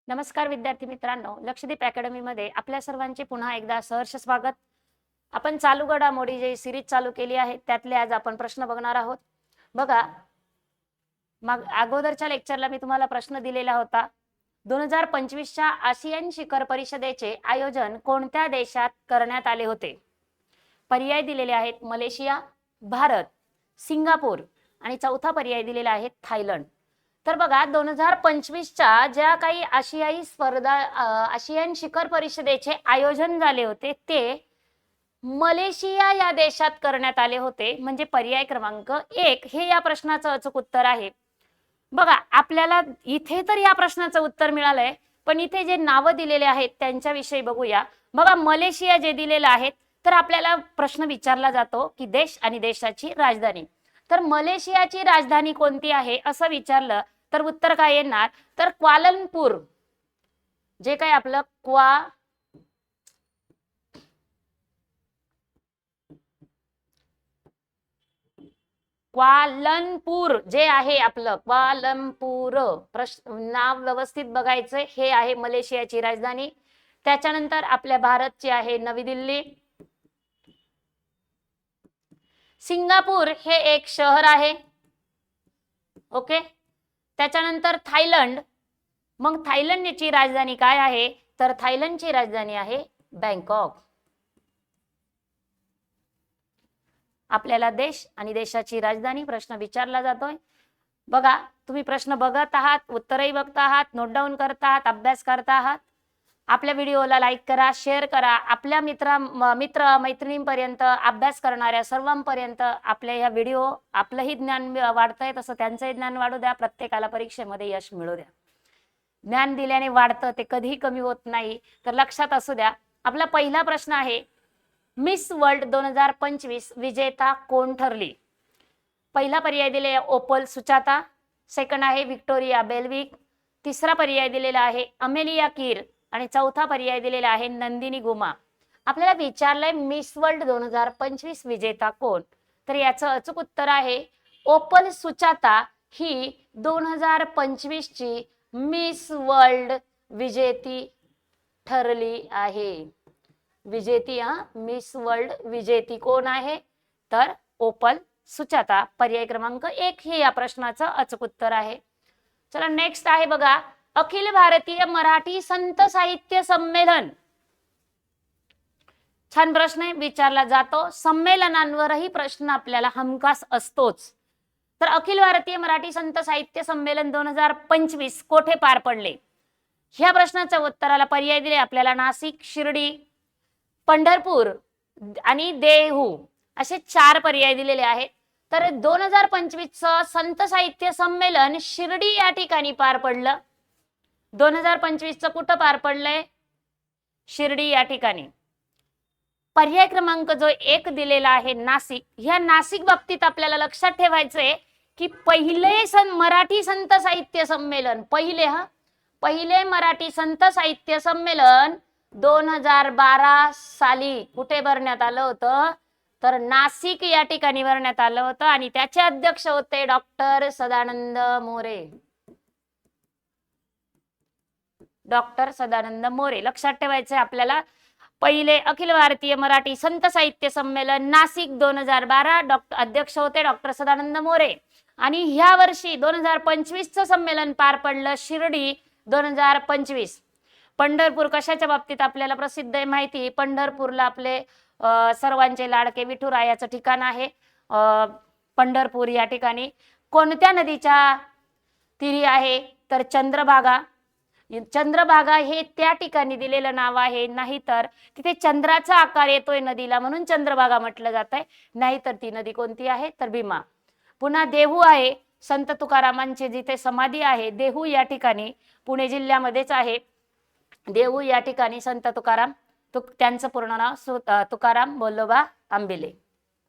नमस्कार विद्यार्थी मित्रांनो, लक्षदीप अकॅडमी मध्ये आपल्या सर्वांचे पुन्हा एकदा सहर्ष स्वागत। आपण चालू घडामोडी जी सिरीज चालू केली आहे त्यातले आज आपण प्रश्न बघणार आहोत। बघा, मग अगोदरच्या लेक्चरला मी तुम्हाला प्रश्न दिलेला होता। 2025 च्या आशियान शिखर परिषदेचे आयोजन कोणत्या देशात करण्यात आले होते? पर्याय दिलेले आहेत मलेशिया, भारत, सिंगापूर आणि चौथा पर्याय दिलेला आहे थायलंड। तर बघा, 2025 च्या ज्या काही आशियान शिखर परिषदेचे आयोजन झाले होते ते मलेशिया या देशात करण्यात आले होते। म्हणजे पर्याय क्रमांक 1 हे या प्रश्नाचं अचूक उत्तर आहे। बघा, आपल्याला इथे तर या प्रश्नाचं उत्तर मिळालंय, पण इथे जे नाव दिलेले आहेत त्यांच्याविषयी बघूया। बघा, मलेशिया जे दिलेलं आहे तर आपल्याला प्रश्न विचारला जातो की देश आणि देशाची राजधानी। तर मलेशियाची राजधानी कोणती आहे असं विचारलं तर उत्तर काय येणार? तर क्वालालंपूर, जे काय आपलं क्वालालंपूर जे आहे आपलं क्वालालंपूर, नाव व्यवस्थित बघायचं, हे आहे मलेशियाची राजधानी। त्याच्यानंतर आपल्या भारतची आहे नवी दिल्ली। सिंगापूर हे एक शहर आहे, ओके। त्याच्यानंतर थायलंड, मग थायलंडची राजधानी काय आहे? तर थायलंडची राजधानी आहे बँकॉक। आपल्याला देश आणि देशाची राजधानी प्रश्न विचारला जातोय। बघा, तुम्ही प्रश्न बघत आहात, उत्तरही बघत आहात, नोट डाऊन करत आहात, अभ्यास करत आहात। आपल्या व्हिडिओला लाईक करा, शेअर करा, आपल्या मित्र मैत्रिणींपर्यंत, अभ्यास करणाऱ्या सर्वांपर्यंत आपल्या या व्हिडिओ, आपलंही ज्ञान वाढतंय तसं त्यांचंही ज्ञान वाढू द्या, प्रत्येकाला परीक्षेमध्ये यश मिळू द्या। ज्ञान दिल्याने वाढतं, ते कधीही कमी होत नाही, तर लक्षात असू द्या। आपला पहिला प्रश्न आहे, मिस वर्ल्ड 2025 विजेता कोण ठरली? पहिला पर्याय दिले ओपल सुचाता, सेकंड आहे विक्टोरिया बेल्विक, तिसरा पर्याय दिलेला आहे अमेलिया कीर आणि चौथा पर्याय दिलेला आहे नंदिनी गुमा। आपल्याला विचारलंय मिस वर्ल्ड 2025 विजेता कोण? तर याचं अचूक उत्तर आहे ओपल सुचाता ही 2025 ची मिस वर्ल्ड विजेती ठरली आहे। विजेती, मिस वर्ल्ड विजेती कोण आहे? तर ओपल सुचाता, पर्याय क्रमांक 1 हे या प्रश्नाचं अचूक उत्तर आहे। चला, नेक्स्ट आहे बघा, अखिल भारतीय मराठी संत साहित्य संमेलन। छान प्रश्न आहे, विचारला जातो। संमेलनांवरही प्रश्न आपल्याला हमखास असतोच। तर अखिल भारतीय मराठी संत साहित्य संमेलन 2025 कोठे पार पडले? ह्या प्रश्नाच्या उत्तराला पर्याय दिले आपल्याला नाशिक, शिर्डी, पंढरपूर आणि देहू, असे 4 पर्याय दिलेले आहेत। तर 2025 संत साहित्य संमेलन शिर्डी या ठिकाणी पार पडलं। 2025 कुठं पार पडलंय? शिर्डी या ठिकाणी। पर्याय क्रमांक जो 1 दिलेला आहे नाशिक, ह्या नाशिक बाबतीत आपल्याला लक्षात ठेवायचंय की पहिले मराठी संत साहित्य संमेलन, पहिले मराठी संत साहित्य संमेलन 2012 साली कुठे भरण्यात आलं होतं? तर नाशिक या ठिकाणी भरण्यात आलं होतं आणि त्याचे अध्यक्ष होते डॉक्टर सदानंद मोरे। डॉक्टर सदानंद मोरे, लक्षात ठेवायचे आपल्याला। पहिले अखिल भारतीय मराठी संत साहित्य संमेलन नाशिक 2012, अध्यक्ष होते डॉक्टर सदानंद मोरे। आणि ह्या वर्षी 2025 चं संमेलन पार पडलं शिर्डी 2025। पंढरपूर कशाच्या बाबतीत आपल्याला प्रसिद्ध आहे माहिती? पंढरपूरला आपले सर्वांचे लाडके विठुरायाचं ठिकाण आहे पंढरपूर या ठिकाणी। कोणत्या नदीच्या तीरी आहे? तर चंद्रभागा। चंद्रभागा हे त्या ठिकाणी दिलेलं नाव आहे, नाहीतर तिथे चंद्राचा आकार येतोय नदीला म्हणून चंद्रभागा म्हटलं जात आहे, नाहीतर ती नदी कोणती आहे? तर भीमा। पुन्हा देहू आहे, संत तुकारामांची जिथे समाधी आहे देहू या ठिकाणी, पुणे जिल्ह्यामध्येच आहे देहू या ठिकाणी संत तुकाराम, त्यांचं पूर्ण नाव तुकाराम बोल्लोबा आंबिले।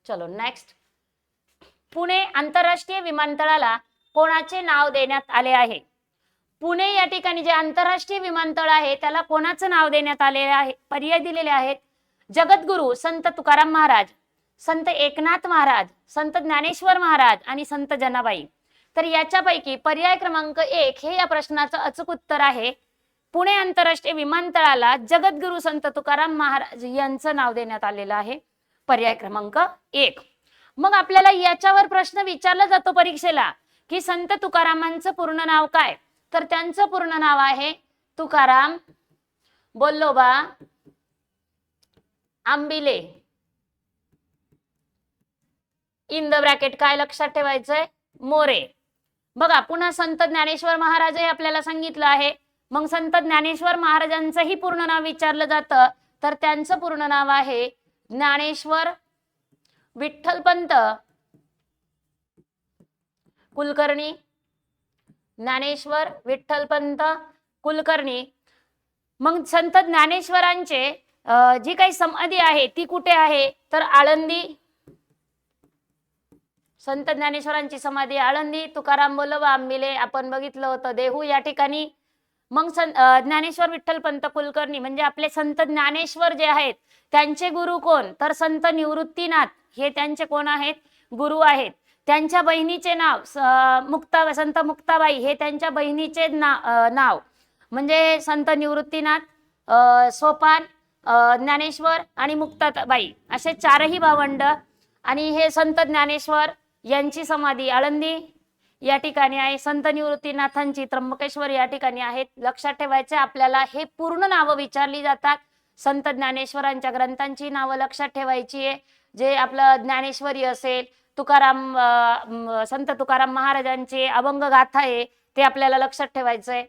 चलो नेक्स्ट, पुणे आंतरराष्ट्रीय विमानतळाला कोणाचे नाव देण्यात आले आहे? पुणे या ठिकाणी जे आंतरराष्ट्रीय विमानतळ आहे त्याला कोणाचं नाव देण्यात आले आहे? पर्याय दिलेले आहेत जगद्गुरु संत तुकाराम महाराज, संत एकनाथ महाराज, संत ज्ञानेश्वर महाराज आणि संत जनाबाई। तर याच्यापैकी पर्याय क्रमांक 1 हे या प्रश्नाचं अचूक उत्तर आहे पुणे आंतरराष्ट्रीय विमानतळाला जगद्गुरू संत तुकाराम महाराज यांचं नाव देण्यात आलेलं आहे. पर्याय क्रमांक 1. मग आपल्याला याच्यावर प्रश्न विचारला जातो परीक्षेला की संत तुकारामांचं पूर्ण नाव काय? तर त्यांचं पूर्ण नाव आहे Tukaram Bolloba आंबिले. In the bracket काय लक्षात ठेवायचंय? मोरे. बघा पुन्हा संत ज्ञानेश्वर महाराज हे आपल्याला सांगितलं आहे. मग संत ज्ञानेश्वर महाराजांचंही पूर्ण नाव विचारलं जातं तर त्यांचं पूर्ण नाव आहे ज्ञानेश्वर विठ्ठलपंत कुलकर्णी. ज्ञानेश्वर विठ्ठलपंत कुलकर्णी. मग संत ज्ञानेश्वरांचे जी काही समाधी आहे ती कुठे आहे? तर आळंदी. संत ज्ञानेश्वरांची समाधी आळंदी. तुकाराम बोल्लोबा आंबिले आपण बघितलं होतं देहू या ठिकाणी. मग ज्ञानेश्वर विठ्ठलपंत कुलकर्णी म्हणजे आपले संत ज्ञानेश्वर जे आहेत त्यांचे गुरु कोण? तर संत निवृत्तीनाथ हे त्यांचे कोण आहेत? गुरु आहेत. त्यांच्या बहिणीचे नाव संत मुक्ताबाई हे त्यांच्या बहिणीचे नाव म्हणजे संत निवृत्तीनाथ, सोपान, ज्ञानेश्वर आणि मुक्ताबाई असे चारही भावंड. आणि हे संत ज्ञानेश्वर यांची समाधी आळंदी या ठिकाणी आहे. संत निवृत्तीनाथांची त्र्यंबकेश्वर या ठिकाणी आहेत. लक्षात ठेवायचे आपल्याला हे पूर्ण नावं विचारली जातात. संत ज्ञानेश्वरांच्या ग्रंथांची नावं लक्षात ठेवायची आहे. जे आपलं ज्ञानेश्वरी असेल, तुकाराम संत तुकाराम महाराजांचे अभंग गाथा आहे ते आपल्याला लक्षात ठेवायचंय.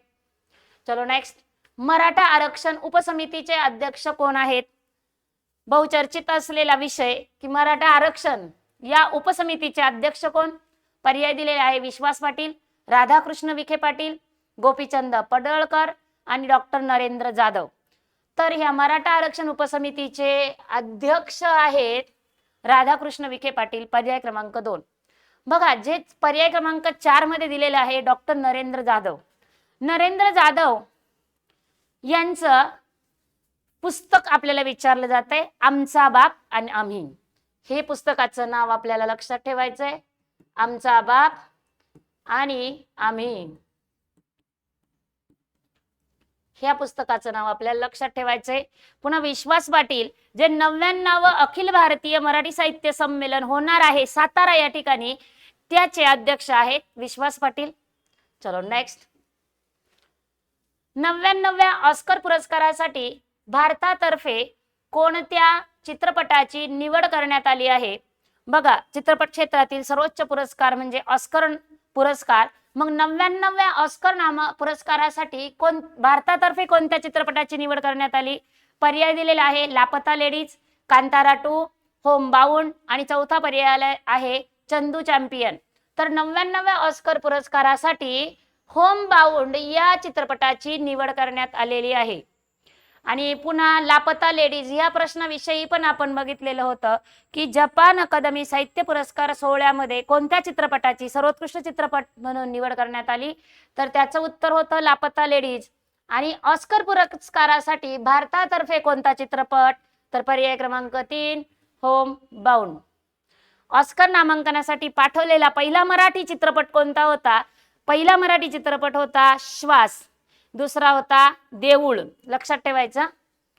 चलो नेक्स्ट. मराठा आरक्षण उपसमितीचे अध्यक्ष कोण आहेत? बहुचर्चित असलेला विषय की मराठा आरक्षण या उपसमितीचे अध्यक्ष कोण? पर्याय दिलेले आहे विश्वास पाटील, राधाकृष्ण विखे पाटील, गोपीचंद पडळकर आणि डॉक्टर नरेंद्र जाधव. तर ह्या मराठा आरक्षण उपसमितीचे अध्यक्ष आहेत राधाकृष्ण विखे पाटील. पर्याय क्रमांक 2. बघा जे पर्याय क्रमांक 4 मध्ये दिलेलं आहे डॉक्टर नरेंद्र जाधव. नरेंद्र जाधव यांचं पुस्तक आपल्याला विचारलं जातंय आमचा बाप आणि आम्ही. हे पुस्तकाचं नाव आपल्याला लक्षात ठेवायचंय आमचा बाप आणि आम्ही. ह्या पुस्तकाचं नाव आपल्याला लक्षात ठेवायचंय. पुन्हा विश्वास पाटील जे 99वे अखिल भारतीय मराठी साहित्य संमेलन होणार आहे सातारा या ठिकाणी त्याचे अध्यक्ष आहेत विश्वास पाटील. चलो नेक्स्ट. 99व्या ऑस्कर पुरस्कारासाठी भारतातर्फे कोणत्या चित्रपटाची निवड करण्यात आली आहे? बघा चित्रपट क्षेत्रातील सर्वोच्च पुरस्कार म्हणजे ऑस्कर पुरस्कार. मग 99व्या ऑस्कर पुरस्कारासाठी भारतातर्फे कोणत्या चित्रपटाची निवड करण्यात आली? पर्याय दिलेला आहे लापता लेडीज, कांतारा 2, होम बाउंड आणि चौथा पर्याय आहे चंदू चॅम्पियन. तर 99व्या ऑस्कर पुरस्कारासाठी होम बाउंड या चित्रपटाची निवड करण्यात आलेली आहे. आणि पुन्हा लापता लेडीज या प्रश्नाविषयी पण आपण बघितलेलं होतं की जपान अकादमी साहित्य पुरस्कार सोहळ्यामध्ये कोणत्या चित्रपटाची सर्वोत्कृष्ट चित्रपट म्हणून निवड करण्यात आली? तर त्याचं उत्तर होतं लापता लेडीज. आणि ऑस्कर पुरस्कारासाठी भारतातर्फे कोणता चित्रपट? तर पर्याय क्रमांक 3 होम बाउंड. ऑस्कर नामांकनासाठी पाठवलेला पहिला मराठी चित्रपट कोणता होता? पहिला मराठी चित्रपट होता श्वास, दुसरा होता देऊळ. लक्षात ठेवायचा.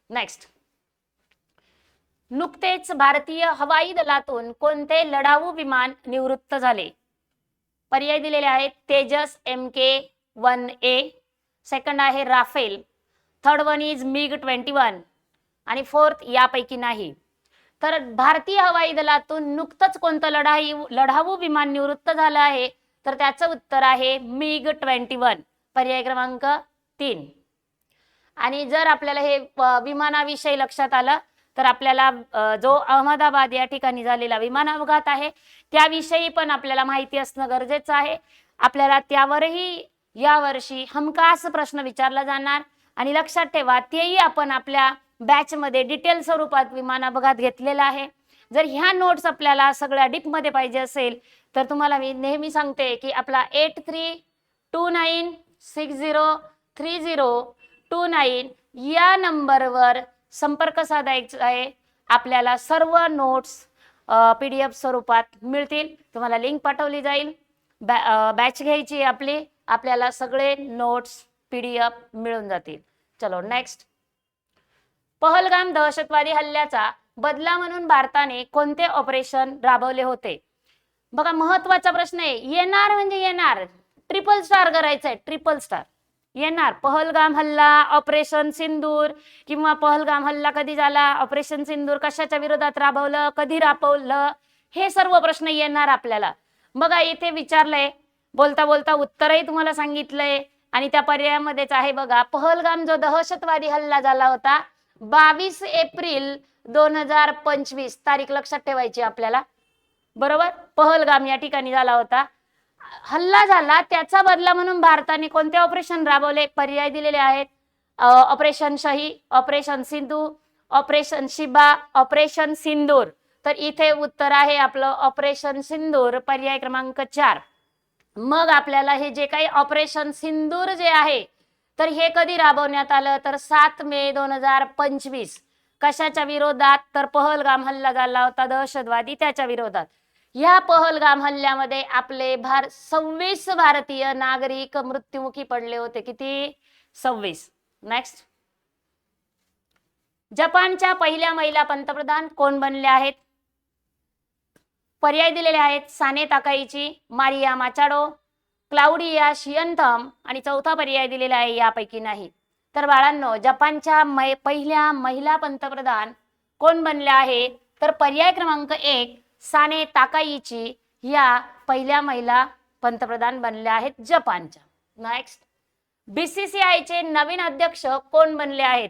नेक्स्ट. नुकतेच भारतीय हवाई दलातून कोणते लढाऊ विमान निवृत्त झाले? पर्याय दिलेले आहेत तेजस MK-1A, सेकंड आहे Rafale, third one is MiG-21 आणि फोर्थ यापैकी नाही. तर भारतीय हवाई दलातून नुकतंच कोणतं लढाऊ विमान निवृत्त झालं आहे? तर त्याचं उत्तर आहे MiG-21. पर्याय क्रमांक 3. आणि जर आपल्याला हे विमानाविषयी लक्षात आलं तर आपल्याला जो अहमदाबाद या ठिकाणी झालेला विमान अपघात आहे त्याविषयी पण आपल्याला माहिती असणं गरजेचं आहे. आपल्याला त्यावरही यावर्षी हमखास प्रश्न विचारला जाणार. आणि लक्षात ठेवा तेही आपण आपल्या बॅच मध्ये डिटेल स्वरूपात विमान अपघात घेतलेला आहे. जर ह्या नोट्स आपल्याला सगळ्या डीप मध्ये पाहिजे असेल तर तुम्हाला मी नेहमी सांगते की आपला 8329603029 या नंबरवर संपर्क साधायचा आहे. आपल्याला सर्व नोट्स PDF स्वरूपात मिळतील. तुम्हाला लिंक पाठवली जाईल. बॅच घ्यायची आपली, आपल्याला सगळे नोट्स PDF मिळून जातील. चलो नेक्स्ट. पहलगाम दहशतवादी हल्ल्याचा बदला म्हणून भारताने कोणते ऑपरेशन राबवले होते? बघा महत्वाचा प्रश्न आहे. येणार म्हणजे येणार, ट्रिपल स्टार करायचंय, ट्रिपल स्टार येणार. पहलगाम हल्ला, ऑपरेशन सिंदूर, किंवा पहलगाम हल्ला कधी झाला, ऑपरेशन सिंदूर कशाच्या विरोधात राबवलं, कधी राबवलं, हे सर्व प्रश्न येणार आपल्याला. बघा इथे विचारलंय, बोलता बोलता उत्तरही तुम्हाला सांगितलंय आणि त्या पर्यायामध्येच आहे. बघा पहलगाम जो दहशतवादी हल्ला झाला होता 22 एप्रिल 2025, तारीख लक्षात ठेवायची आपल्याला, बरोबर. पहलगाम या ठिकाणी झाला होता, हल्ला झाला, त्याचा बदला म्हणून भारताने कोणते ऑपरेशन राबवले? पर्याय दिलेले आहेत. Operation Shahi, operation Sindhu, operation Shiba, operation Sindoor. तर इथे उत्तर आहे आपलं ऑपरेशन सिंदूर, पर्याय क्रमांक 4. मग आपल्याला हे जे काही ऑपरेशन सिंदूर जे आहे तर हे कधी राबवण्यात आलं? तर 7 मे 2025. कशाच्या विरोधात? तर पहलगाम हल्ला झाला होता दहशतवादी, त्याच्या विरोधात. या पहलगाम हल्ल्यामध्ये आपले 26 भारतीय नागरिक मृत्युमुखी पडले होते. किती? 26. नेक्स्ट. जपानच्या पहिल्या महिला पंतप्रधान कोण बनल्या आहेत? पर्याय दिलेले आहेत. साने ताकाईची, मारिया माचाडो, क्लाउडिया शियंथम आणि चौथा पर्याय दिलेला आहे यापैकी नाही. तर बाळांनो जपानच्या पहिल्या महिला पंतप्रधान कोण बनल्या आहेत? तर पर्याय क्रमांक 1 साने ताकाईची या पहिल्या महिला पंतप्रधान बनल्या आहेत जपानच्या. नेक्स्ट. बीसीसीआयचे नवीन अध्यक्ष कोण बनले आहेत?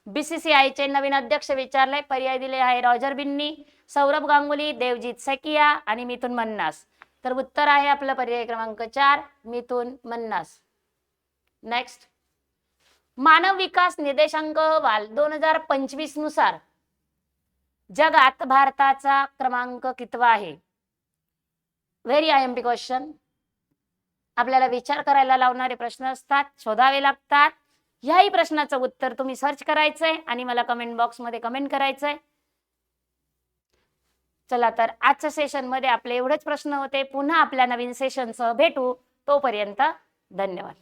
बीसीसीआयचे नवीन अध्यक्ष विचारले, पर्याय दिले आहे रॉजर बिन्नी, सौरभ गांगुली, देवजीत सैकिया आणि मिथुन मन्नास. तर उत्तर आहे आपलं पर्याय क्रमांक 4 मिथुन मन्नास. नेक्स्ट. मानव विकास निर्देशांक अहवाल 2025 नुसार जगात भारताचा क्रमांक कितवा आहे? Very IMP question. आपल्याला विचार करायला लावणारे प्रश्न असतात, शोधावे लागतात. ह्याही प्रश्नाचं उत्तर तुम्ही सर्च करायचंय आणि मला कमेंट बॉक्स मध्ये कमेंट करायचंय. चला तर आजच्या सेशन मध्ये आपले एवढेच प्रश्न होते. पुन्हा आपल्या नवीन सेशनसह भेटू. तोपर्यंत धन्यवाद.